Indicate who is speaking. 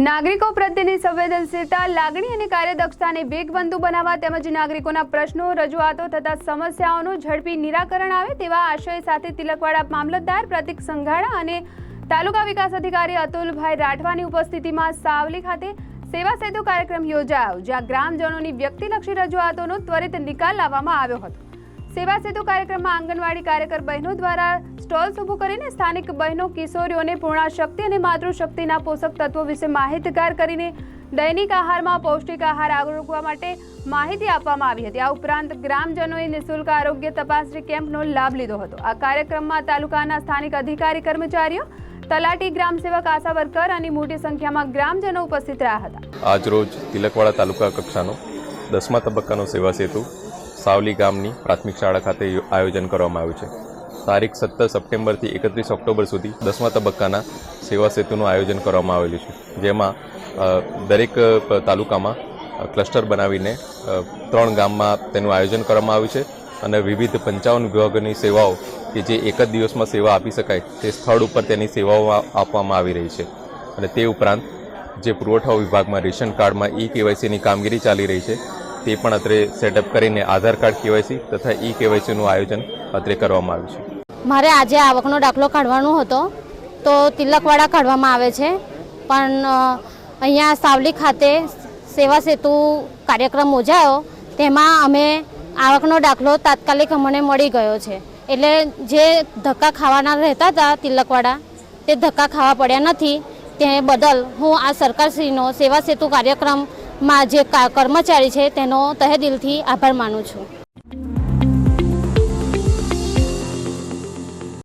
Speaker 1: નાગરિકો પ્રત્યેની સંવેદનશીલતા, લાગણી અને કાર્યદક્ષતાને વેગવંતુ બનાવવા તેમજ નાગરિકોના પ્રશ્નો, રજૂઆતો તથા સમસ્યાઓનું ઝડપી નિરાકરણ આવે તેવા આશય સાથે તિલકવાડા મામલતદાર પ્રતિક સંઘાણા અને તાલુકા વિકાસ અધિકારી અતુલભાઈ રાઠવાની ઉપસ્થિતિમાં સાવલી ખાતે સેવા સેતુ કાર્યક્રમ યોજાયો, જ્યાં ગ્રામજનોની વ્યક્તિલક્ષી રજૂઆતોનો ત્વરિત નિકાલ લાવવામાં આવ્યો હતો। સેવા સેતુ કાર્યક્રમમાં આંગણવાડી કાર્યકર બહેનો દ્વારા સ્ટોલ્સ ઊભું કરીને સ્થાનિક બહેનો કિશોરીઓને પૂર્ણાશક્તિ અને માતૃશક્તિના પોષક તત્વો વિશે માહિતગાર કરીને દૈનિક આહારમાં પૌષ્ટિક આહાર આરોગવા માટે માહિતી આપવામાં આવી હતી। આ ઉપરાંત ગ્રામજનોએ નિઃશુલ્ક આરોગ્ય તપાસણી કેમ્પનો લાભ લીધો હતો। આ કાર્યક્રમમાં તાલુકાના સ્થાનિક અધિકારી કર્મચારીઓ, તલાટી, ગ્રામસેવક, આશા વર્કર અને મોટી સંખ્યામાં ગ્રામજનો ઉપસ્થિત રહ્યા હતા।
Speaker 2: આજરોજ તિલકવાડા તાલુકા કક્ષાનો 10મા તબક્કાનો સેવા સેતુ સાવલી ગામની પ્રાથમિક શાળા ખાતે આયોજન કરવામાં આવ્યું છે। તારીખ 17 સપ્ટેમ્બરથી 31 ઓક્ટોબર સુધી 10મા તબક્કાના સેવા સેતુનું આયોજન કરવામાં આવેલું છે, જેમાં દરેક તાલુકામાં ક્લસ્ટર બનાવીને 3 ગામમાં તેનું આયોજન કરવામાં આવ્યું છે અને વિવિધ 55 વિભાગોની સેવાઓ કે જે એક જ દિવસમાં સેવા આપી શકાય તે સ્થળ ઉપર તેની સેવાઓ આપવામાં આવી રહી છે। અને તે ઉપરાંત જે પુરવઠા વિભાગમાં રેશન કાર્ડમાં KYCની કામગીરી ચાલી રહી છે તે પણ અત્રે સેટઅપ કરીને આધાર કાર્ડ KYC તથા KYCનું આયોજન અત્રે કરવામાં આવ્યું છે।
Speaker 3: મારે આજે આવકનો દાખલો કાઢવાનો હતો તો તિલકવાડા કાઢવામાં આવે છે, પણ અહીંયા સાવલી ખાતે સેવા સેતુ કાર્યક્રમ યોજાયો, તેમાં અમે આવકનો દાખલો તાત્કાલિક અમને મળી ગયો છે। એટલે જે ધક્કા ખાવાના રહેતા હતા તિલકવાડા, તે ધક્કા ખાવા પડ્યા નથી। તે બદલ હું આ સરકારશ્રીનો સેવા સેતુ કાર્યક્રમમાં જે કર્મચારી છે તેનો તહે દિલથી આભાર માનું છું।